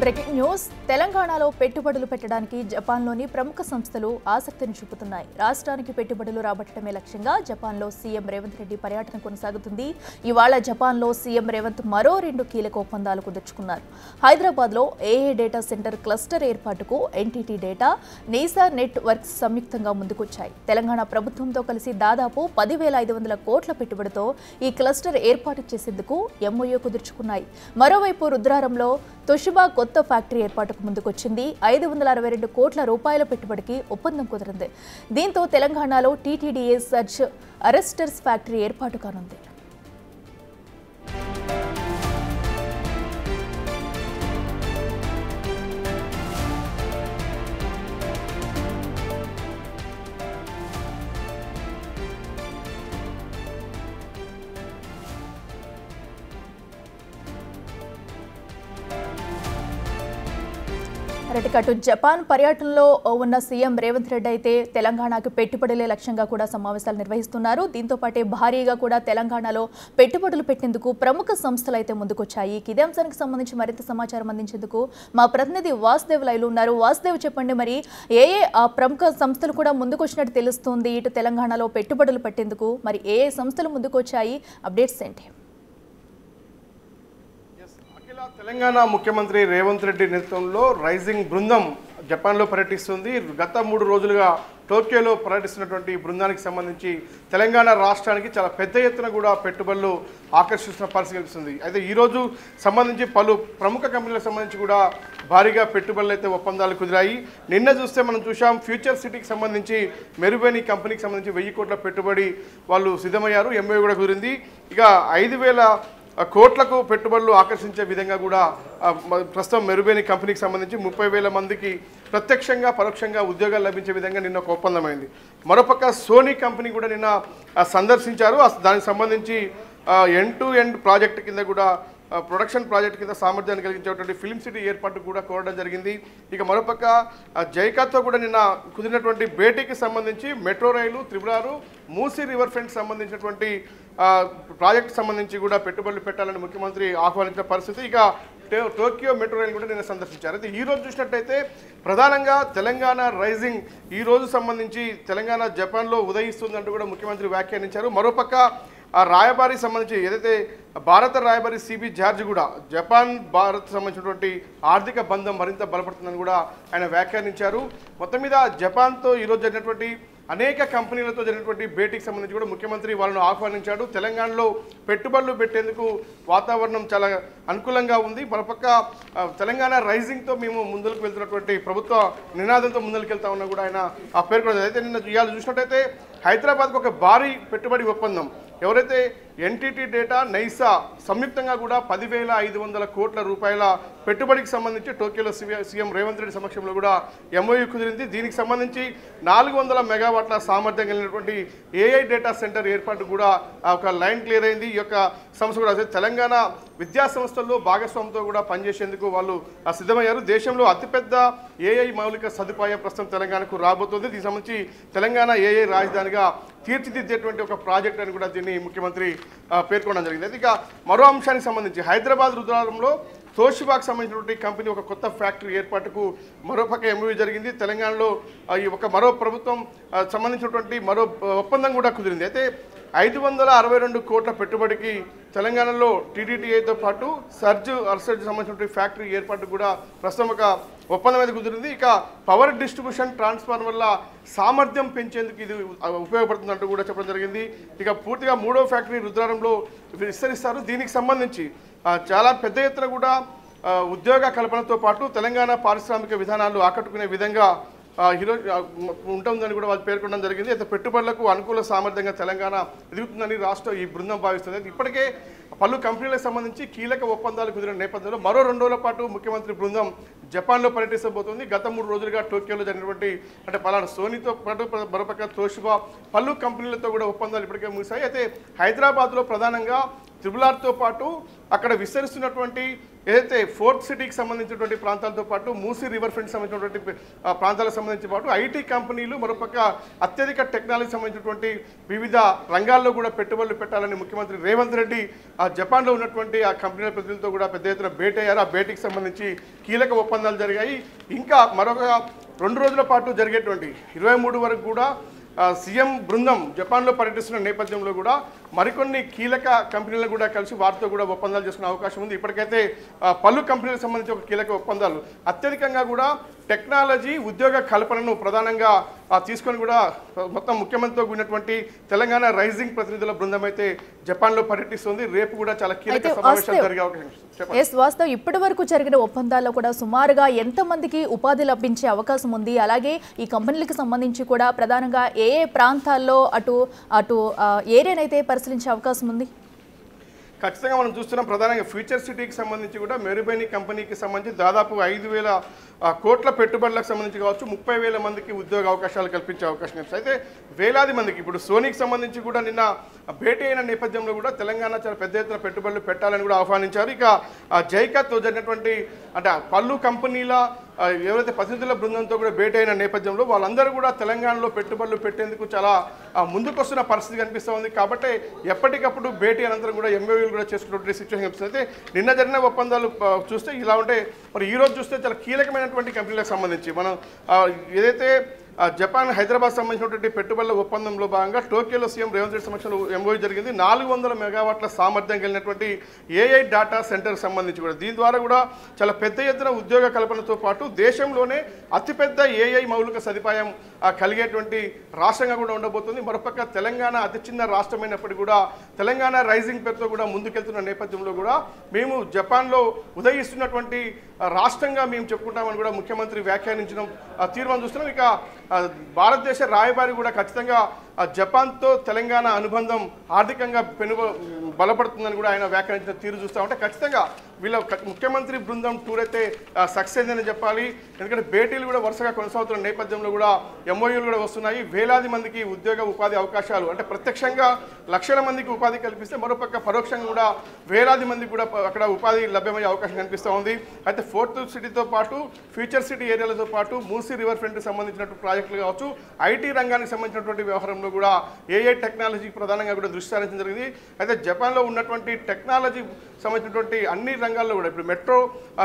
Breaking news తెలంగాణలో పెట్టుబడులు పెట్టడానికి జపాన్లోని ప్రముఖ సంస్థలు ఆసక్తిని చూపుతున్నాయి. రాష్ట్రానికి పెట్టుబడులు రాబట్టడమే లక్ష్యంగా జపాన్లో సీఎం రేవంత్ రెడ్డి పర్యటన కొనసాగుతుంది. ఇవాళ జపాన్లో సీఎం రేవంత్ మరో 2 కీలక ఒప్పందాలు కుదుర్చుకున్నారు. హైదరాబాద్లో ఏఏ డేటా సెంటర్ క్లస్టర్ ఏర్పాటుకు ఎన్టీటీ డేటా, నీసా నెట్ వర్క్స్ సంయుక్తంగా ముందుకొచ్చాయి. తెలంగాణ ప్రభుత్వంతో కలిసి దాదాపు 10,500 కోట్ల పెట్టుబడితో ఈ క్లస్టర్ ఏర్పాటు చేసేందుకు ఎంఓయూ కుదుర్చుకున్నాయి. మరోవైపు రుద్రారంలో తొషిబా కొత్త ఫ్యాక్టరీ ఏర్పాటుకు ముందుకొచ్చింది. 562 కోట్ల రూపాయల పెట్టుబడికి ఒప్పందం కుదిరింది. దీంతో తెలంగాణలో టీటీడీఏ సర్చ్ అరెస్టర్స్ ఫ్యాక్టరీ ఏర్పాటు కానుంది. అటు జపాన్ పర్యటనలో ఉన్న సీఎం రేవంత్ రెడ్డి అయితే తెలంగాణకు పెట్టుబడులే లక్ష్యంగా కూడా సమావేశాలు నిర్వహిస్తున్నారు. దీంతో పాటే భారీగా కూడా తెలంగాణలో పెట్టుబడులు పెట్టేందుకు ప్రముఖ సంస్థలు అయితే ముందుకొచ్చాయి. ఇదే అంశానికి సంబంధించి మరింత సమాచారం అందించేందుకు మా ప్రతినిధి వాసుదేవ్ లైవ్లో ఉన్నారు. వాసుదేవ్, చెప్పండి, మరి ఏ ప్రముఖ సంస్థలు కూడా ముందుకొచ్చినట్టు తెలుస్తుంది ఇటు తెలంగాణలో పెట్టుబడులు పెట్టేందుకు? మరి ఏ సంస్థలు ముందుకొచ్చాయి? అప్డేట్స్ ఏంటి? తెలంగాణ ముఖ్యమంత్రి రేవంత్ రెడ్డి నేతృత్వంలో రైజింగ్ బృందం జపాన్లో పర్యటిస్తుంది. గత 3 రోజులుగా టోక్యోలో పర్యటిస్తున్నటువంటి బృందానికి సంబంధించి తెలంగాణ రాష్ట్రానికి చాలా పెద్ద ఎత్తున కూడా పెట్టుబడులు ఆకర్షిస్తున్న పరిస్థితి కనిపిస్తుంది. అయితే ఈరోజు సంబంధించి పలు ప్రముఖ కంపెనీలకు సంబంధించి కూడా భారీగా పెట్టుబడులు అయితే ఒప్పందాలు కుదిరాయి. నిన్న చూస్తే మనం చూసాం, ఫ్యూచర్ సిటీకి సంబంధించి మెరుగైన కంపెనీకి సంబంధించి 1000 కోట్ల పెట్టుబడి వాళ్ళు సిద్ధమయ్యారు. ఎంఓయూ కూడా కుదిరింది. ఇక 5,000 కోట్లకు పెట్టుబడులు ఆకర్షించే విధంగా కూడా ప్రస్తుతం మెరుగైన కంపెనీకి సంబంధించి 30,000 మందికి ప్రత్యక్షంగా పరోక్షంగా ఉద్యోగాలు లభించే విధంగా నిన్న ఒక ఒప్పందమైంది. మరోపక్క సోనీ కంపెనీ కూడా నిన్న సందర్శించారు. దానికి సంబంధించి ఎండ్-టు-ఎండ్ ప్రాజెక్ట్ కింద కూడా ప్రొడక్షన్ ప్రాజెక్ట్ కింద సామర్థ్యాన్ని కలిగించేటువంటి ఫిల్మ్ సిటీ ఏర్పాటు కూడా కోరడం జరిగింది. ఇక మరోపక్క జైకాతో కూడా నిన్న కుదిరినటువంటి భేటీకి సంబంధించి మెట్రో రైలు, త్రిపురారు, మూసీ రివర్ ఫ్రంట్ సంబంధించినటువంటి ప్రాజెక్టు సంబంధించి కూడా పెట్టుబడులు పెట్టాలని ముఖ్యమంత్రి ఆహ్వానించిన పరిస్థితి. ఇక టోక్యో మెట్రో రైలు కూడా నిన్న సందర్శించారు. అయితే ఈరోజు చూసినట్టయితే ప్రధానంగా తెలంగాణ రైజింగ్ ఈ రోజు సంబంధించి తెలంగాణ జపాన్లో ఉదయిస్తుందంటూ కూడా ముఖ్యమంత్రి వ్యాఖ్యానించారు. మరోపక్క ఆ రాయబారి సంబంధించి ఏదైతే భారత రాయబారి సిబి జార్జ్ కూడా జపాన్ భారత్ సంబంధించినటువంటి ఆర్థిక బంధం మరింత బలపడుతుందని కూడా ఆయన వ్యాఖ్యానించారు. మొత్తం మీద జపాన్తో ఈరోజు జరిగినటువంటి అనేక కంపెనీలతో జరిగినటువంటి భేటీకి సంబంధించి కూడా ముఖ్యమంత్రి వాళ్ళను ఆహ్వానించాడు. తెలంగాణలో పెట్టుబడులు పెట్టేందుకు వాతావరణం చాలా అనుకూలంగా ఉంది. మరోపక్క తెలంగాణ రైజింగ్తో మేము ముందుకు వెళ్తున్నటువంటి ప్రభుత్వ నినాదంతో ముందుకు వెళ్తా ఉన్నా కూడా ఆయన పేర్కొన్నారు. అయితే నిన్న ఇవాళ చూసినట్టయితే హైదరాబాద్కు ఒక భారీ పెట్టుబడి ఒప్పందం ఎవరైతే ఎన్టీటీ డేటా, నైసా సంయుక్తంగా కూడా 10,500 కోట్ల రూపాయల పెట్టుబడికి సంబంధించి టోక్యోలో సీఎం రేవంత్ రెడ్డి సమక్షంలో కూడా ఎంఓయూ కుదిరింది. దీనికి సంబంధించి 400 మెగావాట్ల సామర్థ్యం కలిగినటువంటి ఏఐ డేటా సెంటర్ ఏర్పాటు కూడా ఒక లైన్ క్లియర్ అయింది. ఈ యొక్క సంస్థ కూడా తెలంగాణ విద్యా సంస్థల్లో భాగస్వామ్యంతో కూడా పనిచేసేందుకు వాళ్ళు సిద్ధమయ్యారు. దేశంలో అతిపెద్ద ఏఐ మౌలిక సదుపాయం ప్రస్తుతం తెలంగాణకు రాబోతోంది. దీనికి సంబంధించి తెలంగాణ ఏఐ రాజధానిగా తీర్చిదిద్దేటువంటి ఒక ప్రాజెక్ట్ అని కూడా దీన్ని ముఖ్యమంత్రి పేర్కొనడం జరిగింది. ఇక మరో అంశానికి సంబంధించి హైదరాబాద్ రుద్రారంలో తోషిబాకు సంబంధించినటువంటి కంపెనీ ఒక కొత్త ఫ్యాక్టరీ ఏర్పాటుకు మరోపక్క ఎంఓయూ జరిగింది. తెలంగాణలో ఈ మరో ప్రభుత్వం సంబంధించినటువంటి మరో ఒప్పందం కూడా కుదిరింది. అయితే 562 కోట్ల పెట్టుబడికి తెలంగాణలో టీటీడీఏతో పాటు సర్జ్ సంబంధించినటువంటి ఫ్యాక్టరీ ఏర్పాటు కూడా ప్రస్తుతం ఒక ఒప్పందం అయితే కుదిరింది. ఇక పవర్ డిస్ట్రిబ్యూషన్ ట్రాన్స్ఫార్మర్ల సామర్థ్యం పెంచేందుకు ఇది ఉపయోగపడుతుందంటూ కూడా చెప్పడం జరిగింది. ఇక పూర్తిగా 3వ ఫ్యాక్టరీ రుద్రారంలో విస్తరిస్తారు. దీనికి సంబంధించి చాలా పెద్ద ఎత్తున కూడా ఉద్యోగ కల్పనతో పాటు తెలంగాణ పారిశ్రామిక విధానాలు ఆకట్టుకునే విధంగా ఈరోజు ఉంటుందని కూడా వాళ్ళు పేర్కొనడం జరిగింది. అయితే పెట్టుబడులకు అనుకూల సామర్థ్యంగా తెలంగాణ ఎదుగుతుందని రాష్ట్రం ఈ బృందం భావిస్తుంది. ఇప్పటికే పలు కంపెనీలకు సంబంధించి కీలక ఒప్పందాలు కుదిరిన నేపథ్యంలో మరో 2 రోజుల పాటు ముఖ్యమంత్రి బృందం జపాన్లో పర్యటిస్తబోతోంది. గత 3 రోజులుగా టోక్యోలో జరిగినటువంటి అంటే పలానా సోనీతో పాటు మరోపక్క తోషిబా పలు కంపెనీలతో కూడా ఒప్పందాలు ఇప్పటికే ముగిశాయి. అయితే హైదరాబాద్లో ప్రధానంగా త్రిబులార్తో పాటు అక్కడ విస్తరిస్తున్నటువంటి ఏదైతే ఫోర్త్ సిటీకి సంబంధించినటువంటి ప్రాంతాలతో పాటు మూసీ రివర్ ఫ్రంట్ సంబంధించినటువంటి ప్రాంతాలకు సంబంధించి పాటు ఐటీ కంపెనీలు మరోపక్క అత్యధిక టెక్నాలజీ సంబంధించినటువంటి వివిధ రంగాల్లో కూడా పెట్టుబడులు పెట్టాలని ముఖ్యమంత్రి రేవంత్ రెడ్డి జపాన్లో ఉన్నటువంటి ఆ కంపెనీల ప్రతినిధులతో కూడా పెద్ద ఎత్తున భేటీ అయ్యారు. ఆ భేటీకి సంబంధించి కీలక ఒప్పందాలు జరిగాయి. ఇంకా మరొక 2 రోజుల పాటు జరిగేటువంటి 23 వరకు కూడా సీఎం బృందం జపాన్లో పర్యటిస్తున్న నేపథ్యంలో కూడా మరికొన్ని కీలక కంపెనీలను కూడా కలిసి వారితో కూడా ఒప్పందాలు చేసుకునే అవకాశం ఉంది. ఇప్పటికైతే పలు కంపెనీలకు సంబంధించి ఒక కీలక ఒప్పందాలు అత్యధికంగా కూడా టెక్నాలజీ ఉద్యోగ కల్పనను ప్రధానంగా తీసుకొని కూడా మొత్తం ముఖ్యమంత్రితో కూడినటువంటి తెలంగాణ రైజింగ్ ప్రతినిధుల బృందం అయితే జపాన్లో పర్యటిస్తుంది. రేపు కూడా చాలా కీలక సమావేశాలు జరిగే అవకాశం. వాస్తవం ఇప్పటి వరకు జరిగిన ఒప్పందాల్లో కూడా సుమారుగా ఎంతమందికి ఉపాధి లభించే అవకాశం ఉంది? అలాగే ఈ కంపెనీలకు సంబంధించి కూడా ప్రధానంగా ఏ ప్రాంతాల్లో అటు ఏరియానైతే పరిశీలించే అవకాశం ఉంది? ఖచ్చితంగా మనం చూస్తున్నాం. ప్రధానంగా ఫ్యూచర్ సిటీకి సంబంధించి కూడా మెరుబైని కంపెనీకి సంబంధించి దాదాపు 5,000 కోట్ల పెట్టుబడులకు సంబంధించి కావచ్చు 30,000 మందికి ఉద్యోగ అవకాశాలు కల్పించే అవకాశం ఉంది. అయితే వేలాది మందికి ఇప్పుడు సోనీకి సంబంధించి కూడా నిన్న భేటీ అయిన నేపథ్యంలో కూడా తెలంగాణ చాలా పెద్ద ఎత్తున పెట్టుబడులు పెట్టాలని కూడా ఆహ్వానించారు. ఇక జైకాతో జరిగినటువంటి అంటే పలు కంపెనీల ఎవరైతే ప్రతినిధుల బృందంతో కూడా భేటీ అయిన నేపథ్యంలో వాళ్ళందరూ కూడా తెలంగాణలో పెట్టుబడులు పెట్టేందుకు చాలా ముందుకొస్తున్న పరిస్థితి కనిపిస్తూ ఉంది. కాబట్టి ఎప్పటికప్పుడు భేటీ అనంతరం కూడా ఎంఓయూలు కూడా చేసుకున్నటువంటి సిచ్యువేషన్ కనిపిస్తుంది. అయితే నిన్న జరిగిన ఒప్పందాలు చూస్తే ఇలా ఉంటే మరి ఈరోజు చూస్తే చాలా కీలకమైనటువంటి కంపెనీలకు సంబంధించి మనం ఏదైతే జపాన్ హైదరాబాద్ సంబంధించినటువంటి పెట్టుబడుల ఒప్పందంలో భాగంగా టోక్యోలో సీఎం రేవంత్ రెడ్డి సమక్షంలో ఎంఓయూ జరిగింది. 400 మెగావాట్ల సామర్థ్యం కలిగినటువంటి ఏఐ డాటా సెంటర్కి సంబంధించి కూడా దీని ద్వారా కూడా చాలా పెద్ద ఎత్తున ఉద్యోగ కల్పనతో పాటు దేశంలోనే అతిపెద్ద ఏఐ మౌలిక సదుపాయం కలిగేటువంటి రాష్ట్రంగా కూడా ఉండబోతుంది. మరోపక్క తెలంగాణ అతి చిన్న రాష్ట్రమైనప్పటికీ కూడా తెలంగాణ రైజింగ్ పేరుతో కూడా ముందుకెళ్తున్న నేపథ్యంలో కూడా మేము జపాన్లో ఉదయిస్తున్నటువంటి రాష్ట్రంగా మేము చెప్పుకుంటామని కూడా ముఖ్యమంత్రి వ్యాఖ్యానించిన తీర్మానం చూస్తున్నాం. ఇక భారతదేశ రాయబారి కూడా ఖచ్చితంగా జపాన్తో తెలంగాణ అనుబంధం ఆర్థికంగా బలపడుతుందని కూడా ఆయన వ్యాఖ్యానించిన తీరు చూస్తూ ఉంటే ఖచ్చితంగా వీళ్ళ ముఖ్యమంత్రి బృందం టూర్ అయితే సక్సెస్ అయిందని చెప్పాలి. ఎందుకంటే భేటీలు కూడా వరుసగా కొనసాగుతున్న నేపథ్యంలో కూడా ఎంఓయూలు కూడా వస్తున్నాయి. వేలాది మందికి ఉద్యోగ ఉపాధి అవకాశాలు అంటే ప్రత్యక్షంగా లక్షల మందికి ఉపాధి కల్పిస్తే మరోపక్క పరోక్షంగా కూడా వేలాది మందికి కూడా అక్కడ ఉపాధి లభ్యమయ్యే అవకాశం కనిపిస్తూ ఉంది. అయితే ఫోర్త్ సిటీతో పాటు ఫ్యూచర్ సిటీ ఏరియాలతో పాటు మూసీ రివర్ ఫ్రంట్కి సంబంధించినటువంటి ప్రాజెక్టులు కావచ్చు ఐటీ రంగానికి సంబంధించినటువంటి వ్యవహారంలో కూడా ఏఐ టెక్నాలజీ ప్రధానంగా కూడా దృష్టి సారించడం జరిగింది. అయితే జపాన్లో ఉన్నటువంటి టెక్నాలజీ సంబంధించినటువంటి అన్ని రంగాల్లో కూడా ఇప్పుడు మెట్రో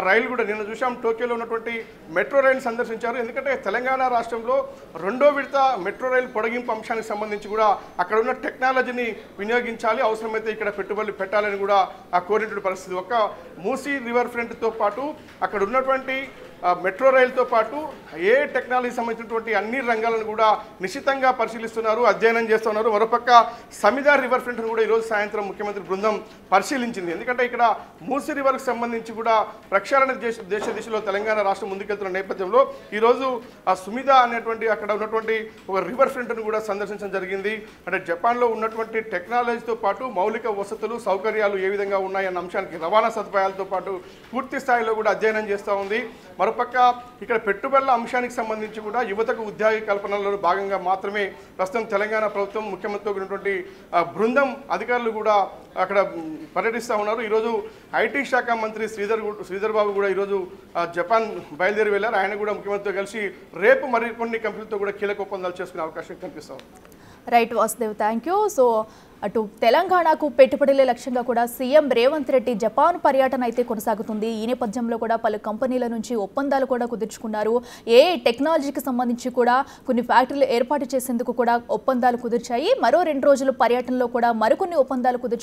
రైలు కూడా నిన్న చూసాం టోక్యోలో ఉన్నటువంటి మెట్రో రైలు సందర్శించారు. ఎందుకంటే తెలంగాణ రాష్ట్రంలో 2వ విడత మెట్రో రైలు పొడిగింపు అంశానికి సంబంధించి కూడా అక్కడ ఉన్న టెక్నాలజీని వినియోగించాలి, అవసరమైతే ఇక్కడ పెట్టుబడులు పెట్టాలని కూడా కోరినటువంటి పరిస్థితి. ఒక మూసీ రివర్ ఫ్రంట్తో పాటు అక్కడ ఉన్నటువంటి మెట్రో రైలుతో పాటు ఏ టెక్నాలజీ సంబంధించినటువంటి అన్ని రంగాలను కూడా నిశ్చితంగా పరిశీలిస్తున్నారు, అధ్యయనం చేస్తున్నారు. మరోపక్క సమిదా రివర్ ఫ్రంట్ను కూడా ఈరోజు సాయంత్రం ముఖ్యమంత్రి బృందం పరిశీలించింది. ఎందుకంటే ఇక్కడ మూసీ రివర్కి సంబంధించి కూడా ప్రక్షాళన దేశ దిశలో తెలంగాణ రాష్ట్రం ముందుకెళ్తున్న నేపథ్యంలో ఈరోజు సుమిదా అనేటువంటి అక్కడ ఉన్నటువంటి ఒక రివర్ ఫ్రంట్ను కూడా సందర్శించడం జరిగింది. అంటే జపాన్లో ఉన్నటువంటి టెక్నాలజీతో పాటు మౌలిక వసతులు సౌకర్యాలు ఏ విధంగా ఉన్నాయన్న అంశానికి రవాణా సదుపాయాలతో పాటు పూర్తి స్థాయిలో కూడా అధ్యయనం చేస్తూ ఉంది. మరోపక్క ఇక్కడ పెట్టుబడుల అంశానికి సంబంధించి కూడా యువతకు ఉద్యోగ కల్పనలో భాగంగా మాత్రమే ప్రస్తుతం తెలంగాణ ప్రభుత్వం ముఖ్యమంత్రితో ఉన్నటువంటి బృందం అధికారులు కూడా అక్కడ పర్యటిస్తూ ఉన్నారు. ఈరోజు ఐటీ శాఖ మంత్రి శ్రీధర్ బాబు కూడా ఈరోజు జపాన్ బయలుదేరి వెళ్ళారు. ఆయన కూడా ముఖ్యమంత్రితో కలిసి రేపు మరికొన్ని కంపెనీలతో కూడా కీలక ఒప్పందాలు చేసుకునే అవకాశం కనిపిస్తుంది. Right Vasudev, thank you. So అటు తెలంగాణకు పెట్టుబడుల లక్ష్యంగా కూడా సీఎం రేవంత్ రెడ్డి జపాన్ పర్యటన అయితే కొనసాగుతుంది. ఈ నేపథ్యంలో కూడా పలు కంపెనీల నుంచి ఒప్పందాలు కూడా కుదుర్చుకున్నారు. ఏ టెక్నాలజీకి సంబంధించి కూడా కొన్ని ఫ్యాక్టరీలు ఏర్పాటు చేసేందుకు కూడా ఒప్పందాలు కుదిర్చాయి. మరో 2 రోజుల పర్యటనలో కూడా మరికొన్ని ఒప్పందాలు కుదుర్చుకున్నారు.